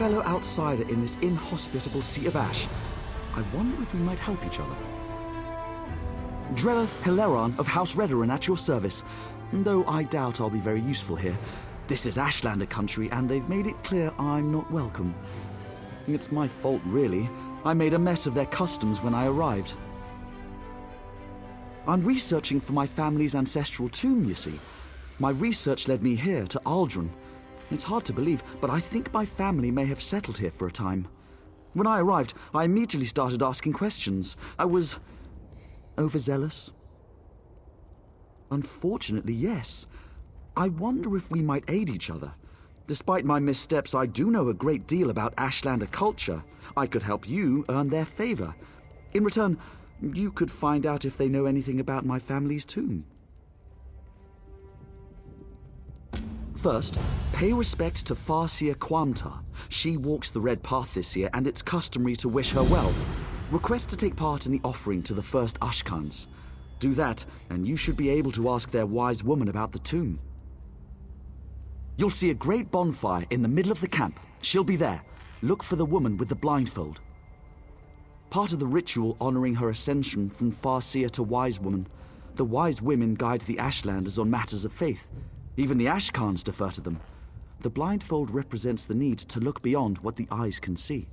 fellow outsider in this inhospitable sea of ash. I wonder if we might help each other. Drelyth Hleran of House Hleran at your service, though I doubt I'll be very useful here. This is Ashlander country, and they've made it clear I'm not welcome. It's my fault, really. I made a mess of their customs when I arrived. I'm researching for my family's ancestral tomb, you see. My research led me here, to Ald'ruhn. It's hard to believe, but I think my family may have settled here for a time. When I arrived, I immediately started asking questions. I was overzealous. Unfortunately, yes. I wonder if we might aid each other. Despite my missteps, I do know a great deal about Ashlander culture. I could help you earn their favor. In return, you could find out if they know anything about my family's tomb. First, pay respect to Farseer Quamta. She walks the Red Path this year, and it's customary to wish her well. Request to take part in the offering to the first Ashkans. Do that, and you should be able to ask their wise woman about the tomb. You'll see a great bonfire in the middle of the camp. She'll be there. Look for the woman with the blindfold. Part of the ritual honoring her ascension from Farseer to Wise Woman, the Wise Women guide the Ashlanders on matters of faith. Even the Ashkans defer to them. The blindfold represents the need to look beyond what the eyes can see.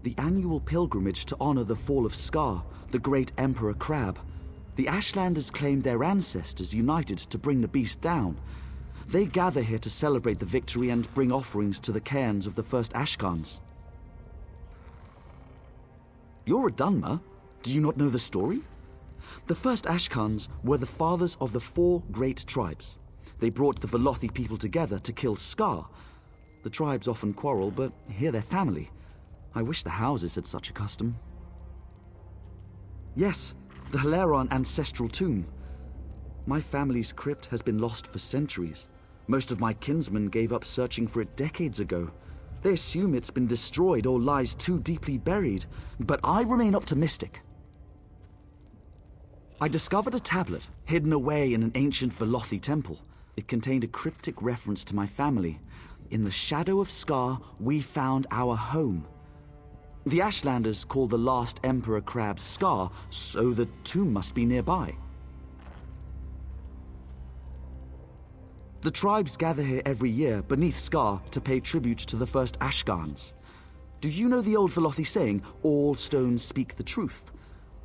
The annual pilgrimage to honor the fall of Scar, the great Emperor Crab. The Ashlanders claim their ancestors united to bring the beast down. They gather here to celebrate the victory and bring offerings to the cairns of the first Ashkans. You're a Dunmer. Do you not know the story? The first Ashkans were the fathers of the 4 great tribes. They brought the Velothi people together to kill Scar. The tribes often quarrel, but here they're family. I wish the houses had such a custom. Yes, the Hleran ancestral tomb. My family's crypt has been lost for centuries. Most of my kinsmen gave up searching for it decades ago. They assume it's been destroyed or lies too deeply buried, but I remain optimistic. I discovered a tablet hidden away in an ancient Velothi temple. It contained a cryptic reference to my family. In the shadow of Scar, we found our home. The Ashlanders call the last Emperor Crab Scar, so the tomb must be nearby. The tribes gather here every year beneath Scar to pay tribute to the first Ashkans. Do you know the old Velothi saying, all stones speak the truth?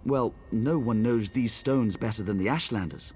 Well, no one knows these stones better than the Ashlanders.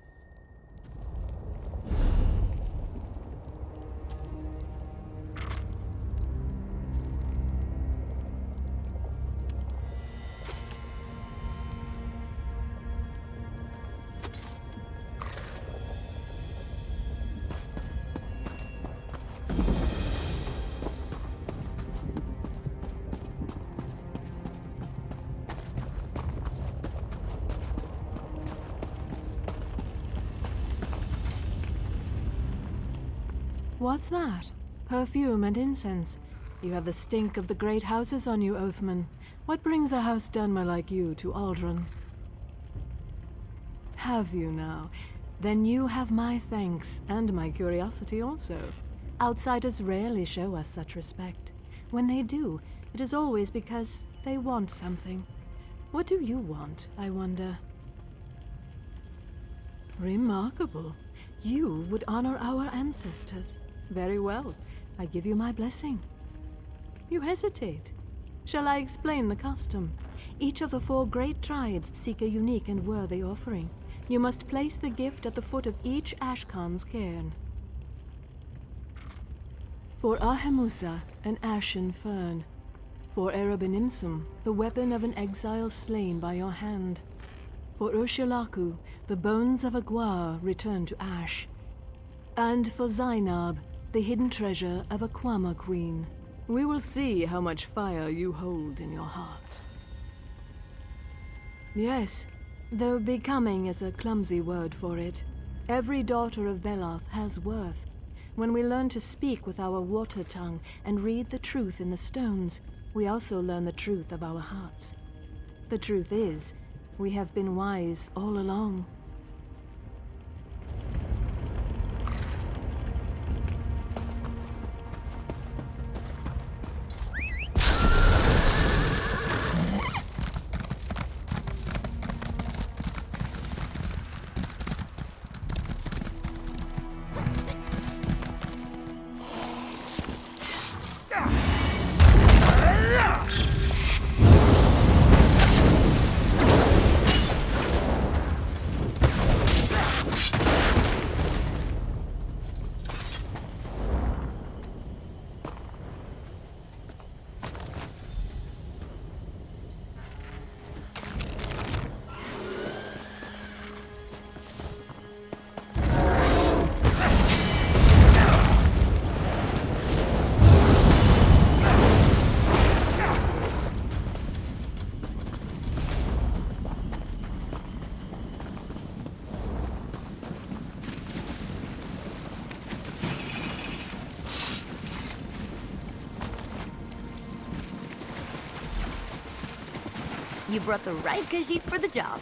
What's that? Perfume and incense. You have the stink of the great houses on you, Oathman. What brings a house Dunmer like you to Ald'ruhn? Have you now? Then you have my thanks, and my curiosity also. Outsiders rarely show us such respect. When they do, it is always because they want something. What do you want, I wonder? Remarkable. You would honor our ancestors. Very well. I give you my blessing. You hesitate. Shall I explain the custom? Each of the 4 great tribes seek a unique and worthy offering. You must place the gift at the foot of each Ashkan's cairn. For Ahemusa, an ashen fern. For Erebenimsum, the weapon of an exile slain by your hand. For Urshilaku, the bones of a Gwar returned to ash. And for Zainab, the hidden treasure of a Kwama queen. We will see how much fire you hold in your heart. Yes, though becoming is a clumsy word for it. Every daughter of Veloth has worth. When we learn to speak with our water tongue and read the truth in the stones, we also learn the truth of our hearts. The truth is, we have been wise all along. You brought the right Khajiit for the job.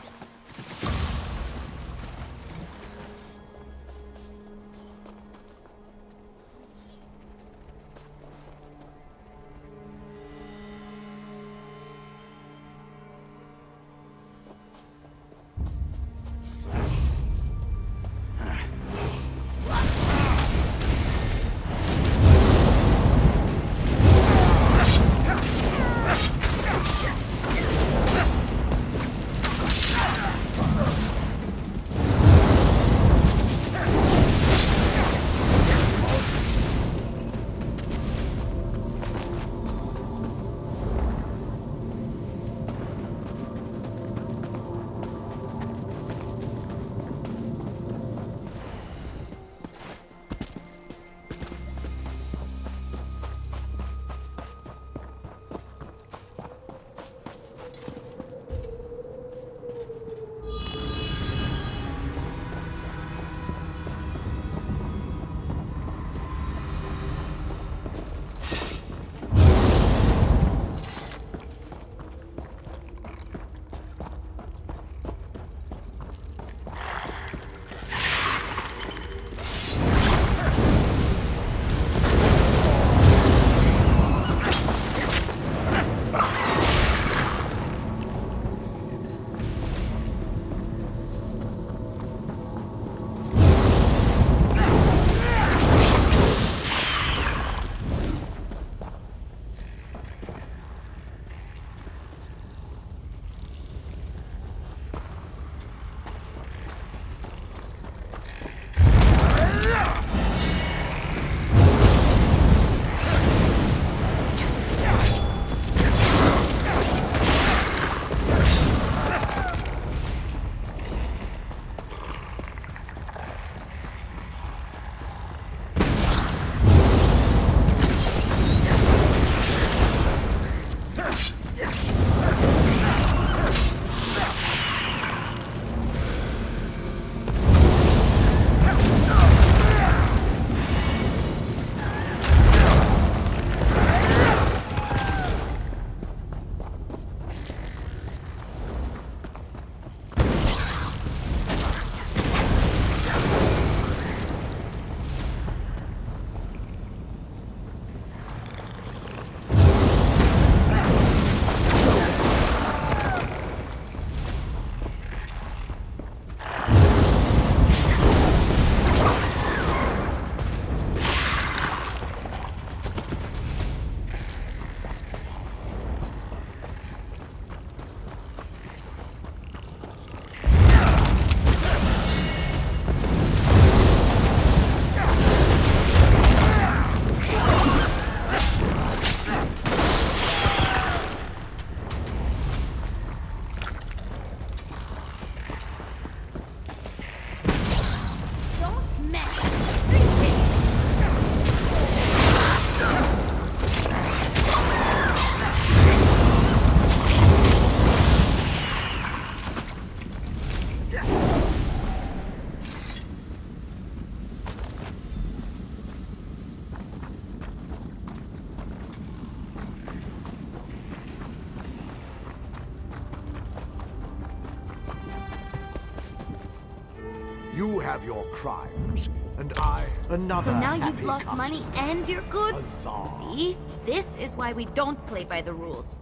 You have your crimes, and I another. So now you've happy lost customer. money and your goods? Huzzah. See? This is why we don't play by the rules.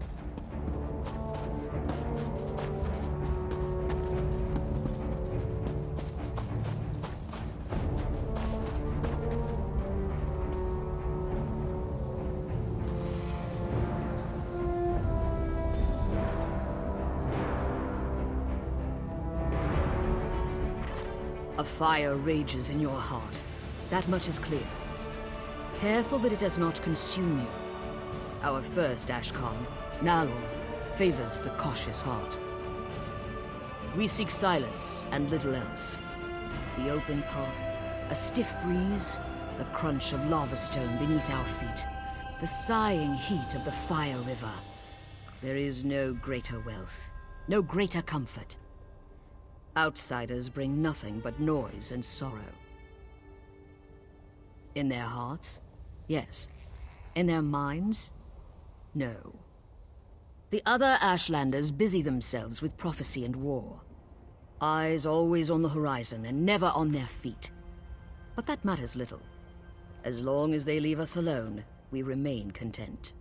A fire rages in your heart. That much is clear. Careful that it does not consume you. Our first Ashkan, Nalor, favors the cautious heart. We seek silence and little else. The open path, a stiff breeze, the crunch of lava stone beneath our feet, the sighing heat of the fire river. There is no greater wealth, no greater comfort. Outsiders bring nothing but noise and sorrow. In their hearts, yes. In their minds, no. The other Ashlanders busy themselves with prophecy and war. Eyes always on the horizon and never on their feet. But that matters little. As long as they leave us alone, we remain content.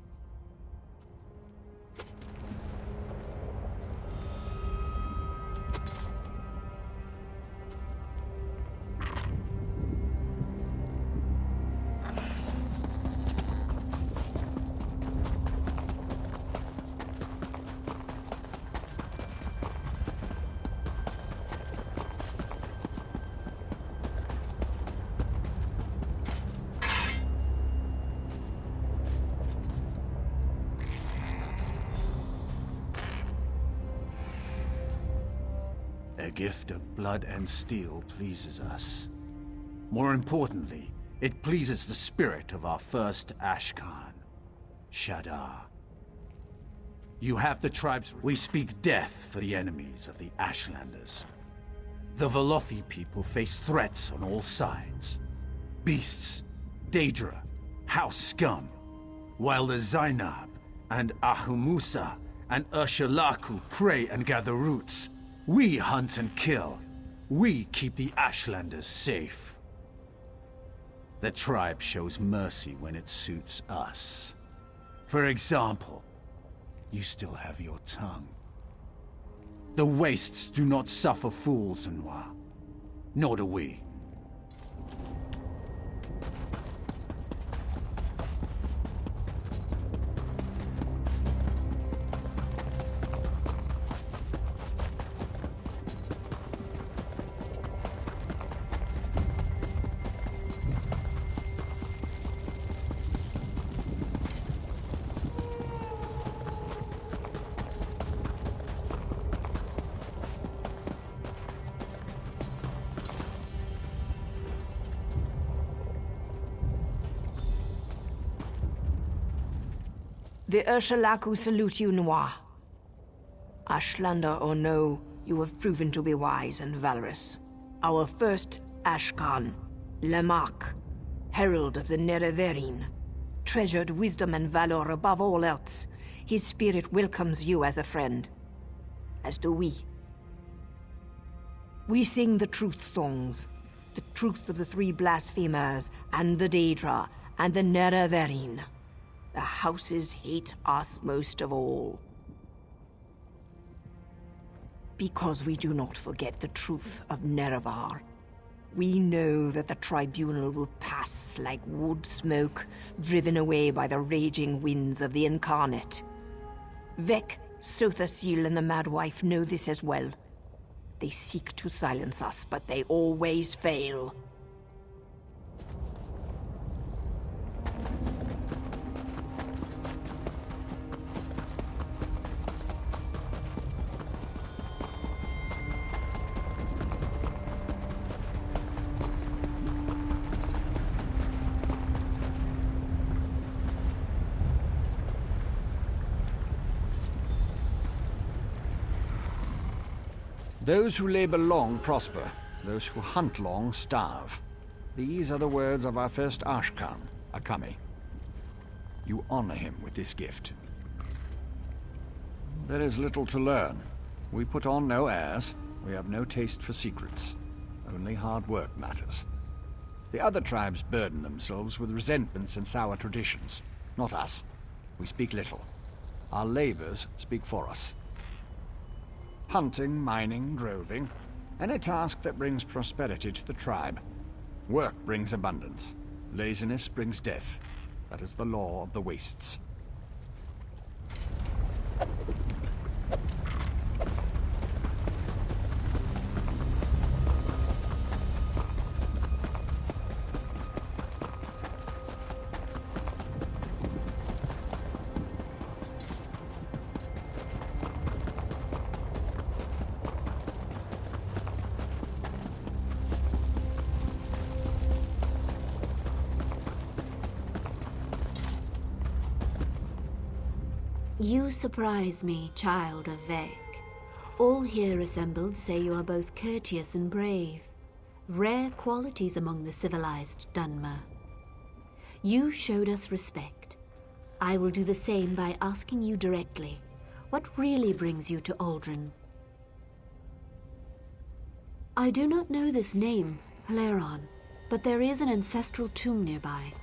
A gift of blood and steel pleases us. More importantly, it pleases the spirit of our first Ashkan, Shadar. You have the tribes. We speak death for the enemies of the Ashlanders. The Velothi people face threats on all sides. Beasts, Daedra, house scum, while the Zainab and Ahumusa and Ursulaku prey and gather roots. We hunt and kill. We keep the Ashlanders safe. The tribe shows mercy when it suits us. For example, you still have your tongue. The Wastes do not suffer fools, Noir. Nor do we. The Ursulaku salute you, Noir. Ashlander or no, you have proven to be wise and valorous. Our first Ashkan, Lamarck, herald of the Neretherin, treasured wisdom and valor above all else. His spirit welcomes you as a friend. As do we. We sing the truth songs, the truth of the three blasphemers, and the Daedra, and the Neretherin. The houses hate us most of all. Because we do not forget the truth of Nerevar. We know that the tribunal will pass like wood smoke, driven away by the raging winds of the Incarnate. Vec, Sothasil, and the Madwife know this as well. They seek to silence us, but they always fail. Those who labor long prosper. Those who hunt long starve. These are the words of our first Ashkan, Akami. You honor him with this gift. There is little to learn. We put on no airs. We have no taste for secrets. Only hard work matters. The other tribes burden themselves with resentments and sour traditions. Not us. We speak little. Our labors speak for us. Hunting, mining, droving. Any task that brings prosperity to the tribe. Work brings abundance. Laziness brings death. That is the law of the Wastes. You surprise me, child of Vec. All here assembled say you are both courteous and brave. Rare qualities among the civilized Dunmer. You showed us respect. I will do the same by asking you directly. What really brings you to Ald'ruhn? I do not know this name, Hleran, but there is an ancestral tomb nearby.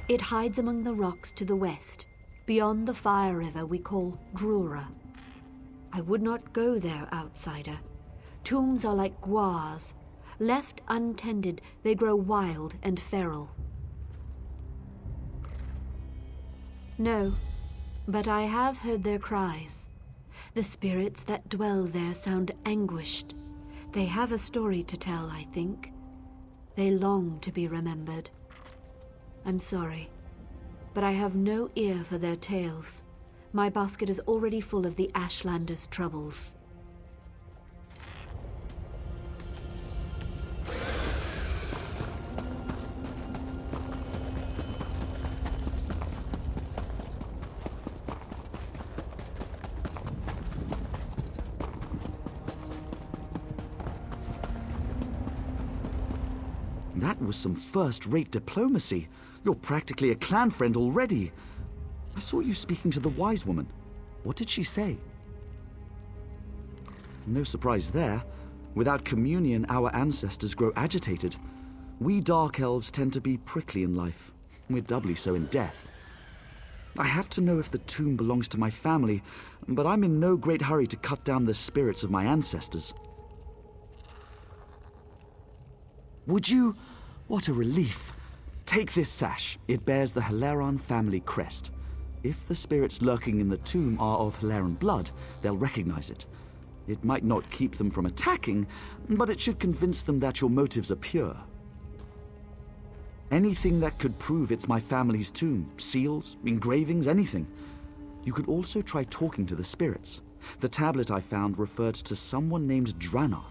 It hides among the rocks to the west, beyond the fire river we call Drura. I would not go there, outsider. Tombs are like guars. Left untended, they grow wild and feral. No, but I have heard their cries. The spirits that dwell there sound anguished. They have a story to tell, I think. They long to be remembered. I'm sorry, but I have no ear for their tales. My basket is already full of the Ashlanders' troubles. That was some first-rate diplomacy. You're practically a clan friend already. I saw you speaking to the wise woman. What did she say? No surprise there. Without communion, our ancestors grow agitated. We Dark Elves tend to be prickly in life. We're doubly so in death. I have to know if the tomb belongs to my family, but I'm in no great hurry to cut down the spirits of my ancestors. Would you? What a relief. Take this sash. It bears the Hleran family crest. If the spirits lurking in the tomb are of Hleran blood, they'll recognize it. It might not keep them from attacking, but it should convince them that your motives are pure. Anything that could prove it's my family's tomb. Seals, engravings, anything. You could also try talking to the spirits. The tablet I found referred to someone named Drelyth,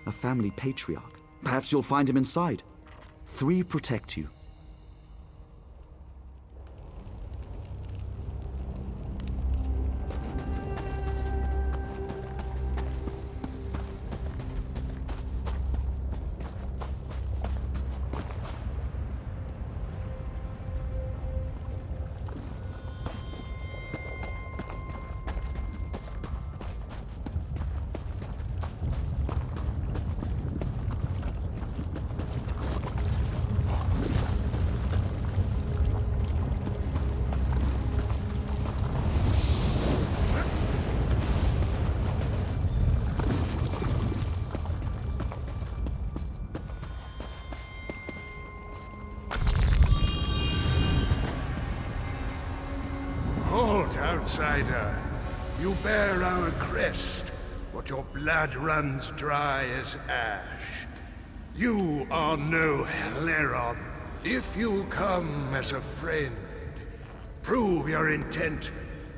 a family patriarch. Perhaps you'll find him inside. 3 protect you. Halt, outsider. You bear our crest, but your blood runs dry as ash. You are no Hleran. If you come as a friend, prove your intent,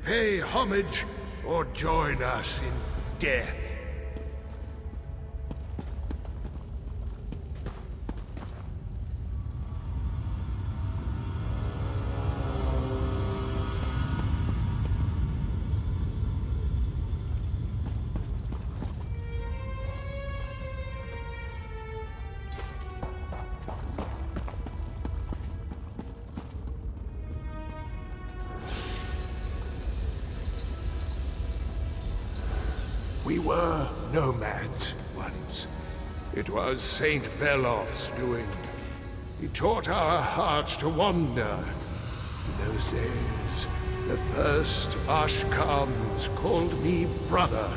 pay homage, or join us in death. We were nomads once. It was Saint Veloth's doing. He taught our hearts to wander. In those days, the first Ashkans called me brother.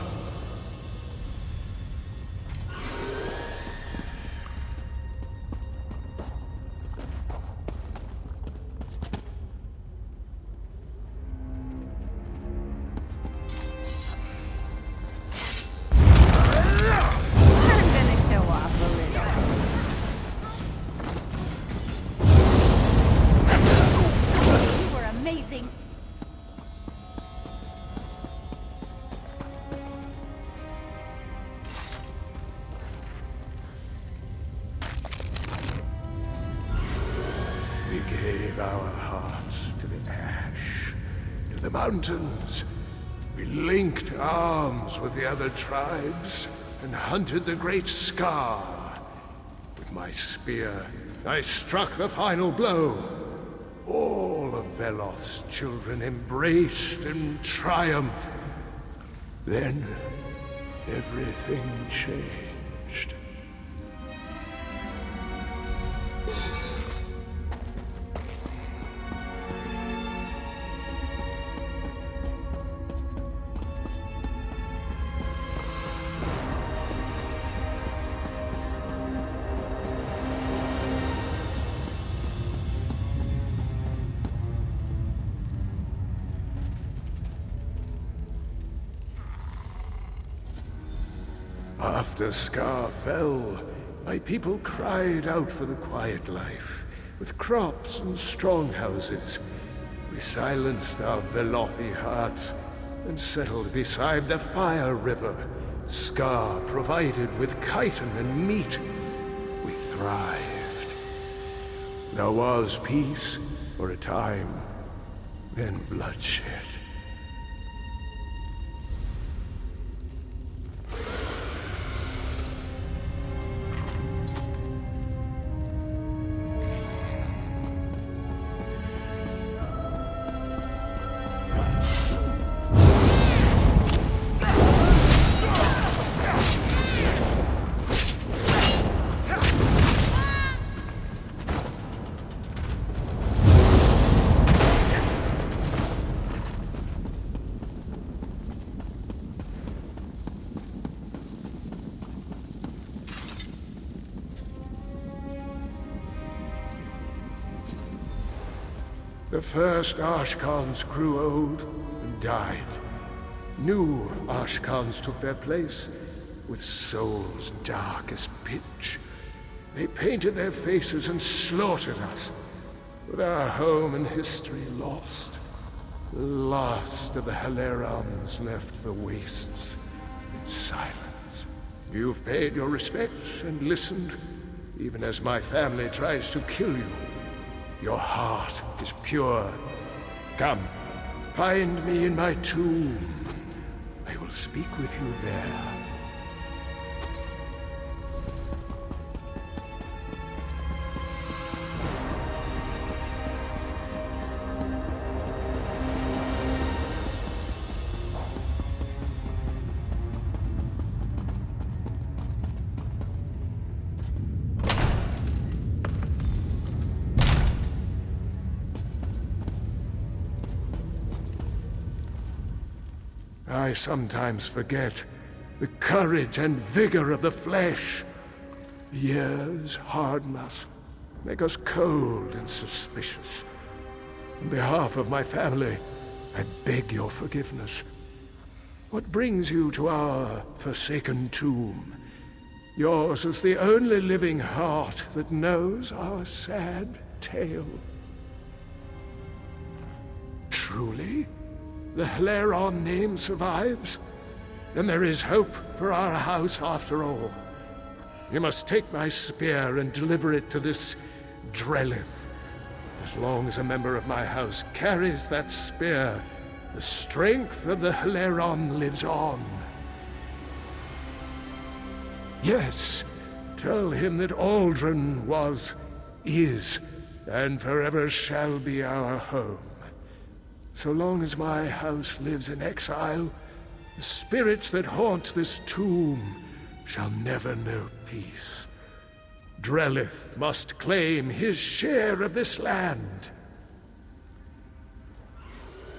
We gave our hearts to the ash, to the mountains. We linked arms with the other tribes and hunted the great Scar. With my spear, I struck the final blow. All of Veloth's children embraced in triumph. Then, everything changed. After Scar fell, my people cried out for the quiet life. With crops and strong houses, we silenced our Velothi hearts and settled beside the Fire River. Scar provided with chitin and meat. We thrived. There was peace for a time, then bloodshed. The first Ashkans grew old and died. New Ashkans took their place, with souls dark as pitch. They painted their faces and slaughtered us, with our home and history lost. The last of the Hlerans left the wastes in silence. You've paid your respects and listened, even as my family tries to kill you. Your heart is pure. Come, find me in my tomb. I will speak with you there. I sometimes forget the courage and vigor of the flesh. Years harden us, make us cold and suspicious. On behalf of my family, I beg your forgiveness. What brings you to our forsaken tomb? Yours is the only living heart that knows our sad tale. Truly? The Hleran name survives? Then there is hope for our house after all. You must take my spear and deliver it to this Drelyth. As long as a member of my house carries that spear, the strength of the Hleran lives on. Yes, tell him that Ald'ruhn is, and forever shall be our home. So long as my house lives in exile, the spirits that haunt this tomb shall never know peace. Drelyth must claim his share of this land.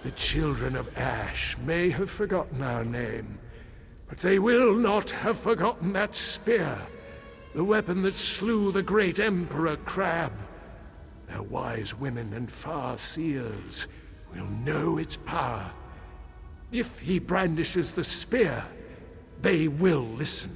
The children of Ash may have forgotten our name, but they will not have forgotten that spear, the weapon that slew the great Emperor Crab. Their wise women and far seers will know its power. If he brandishes the spear, they will listen.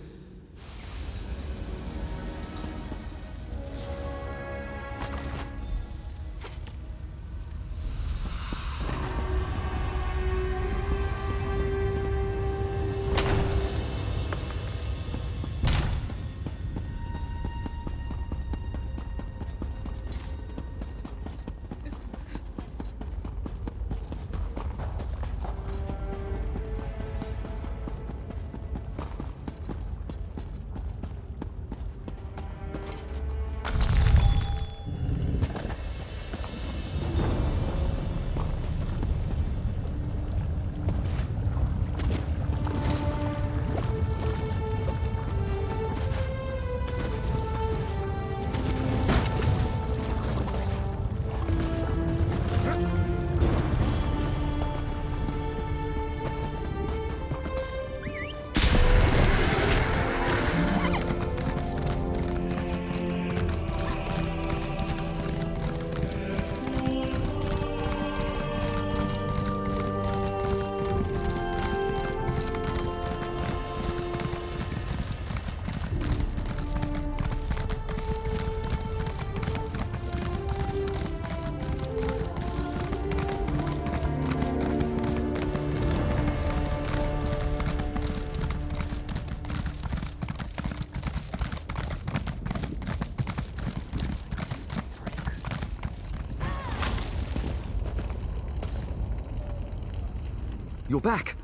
You're back.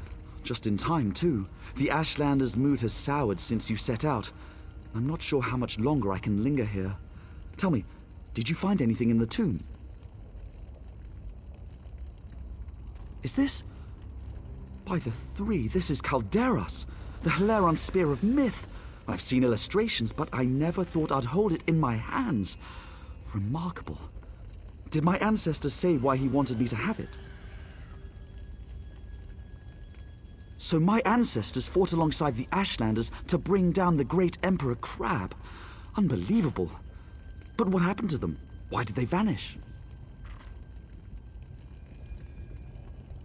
Just in time, too. The Ashlanders' mood has soured since you set out. I'm not sure how much longer I can linger here. Tell me, did you find anything in the tomb? Is this... By the three, this is Calderas, the Hleran spear of myth. I've seen illustrations, but I never thought I'd hold it in my hands. Remarkable. Did my ancestor say why he wanted me to have it? So my ancestors fought alongside the Ashlanders to bring down the great Emperor Crab. Unbelievable. But what happened to them? Why did they vanish?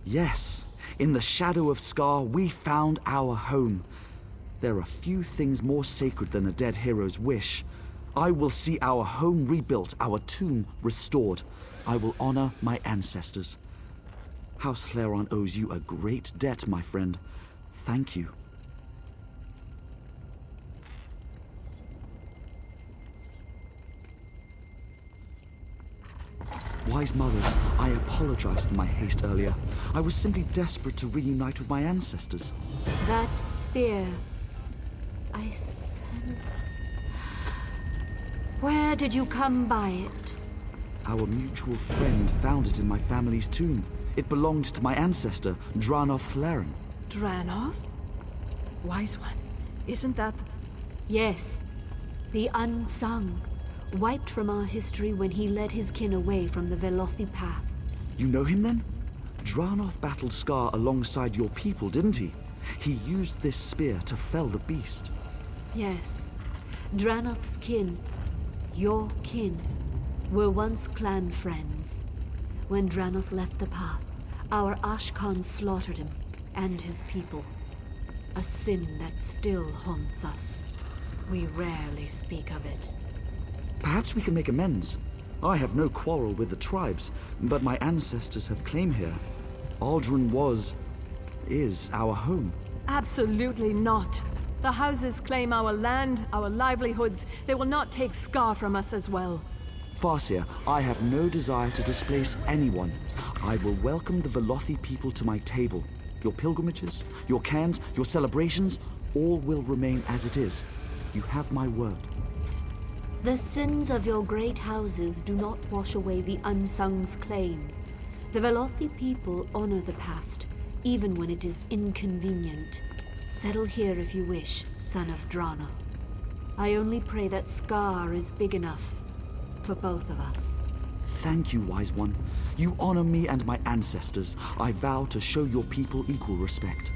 Yes, in the shadow of Scar, we found our home. There are few things more sacred than a dead hero's wish. I will see our home rebuilt, our tomb restored. I will honor my ancestors. House Hleran owes you a great debt, my friend. Thank you. Wise mothers, I apologize for my haste earlier. I was simply desperate to reunite with my ancestors. That spear, I sense... Where did you come by it? Our mutual friend found it in my family's tomb. It belonged to my ancestor, Drelyth Hleran. Dranoth? Wise one, isn't that... Yes, the unsung. Wiped from our history when he led his kin away from the Velothi path. You know him then? Dranoth battled Scar alongside your people, didn't he? He used this spear to fell the beast. Yes, Dranoth's kin, your kin, were once clan friends. When Drelyth left the path, our Ashkan slaughtered him and his people. A sin that still haunts us. We rarely speak of it. Perhaps we can make amends. I have no quarrel with the tribes, but my ancestors have claim here. Ald'ruhn is our home. Absolutely not. The houses claim our land, our livelihoods. They will not take Scar from us as well. Farseer, I have no desire to displace anyone. I will welcome the Velothi people to my table. Your pilgrimages, your cairns, your celebrations, all will remain as it is. You have my word. The sins of your great houses do not wash away the unsung's claim. The Velothi people honor the past, even when it is inconvenient. Settle here if you wish, son of Drana. I only pray that Scar is big enough for both of us. Thank you, wise one. You honor me and my ancestors. I vow to show your people equal respect.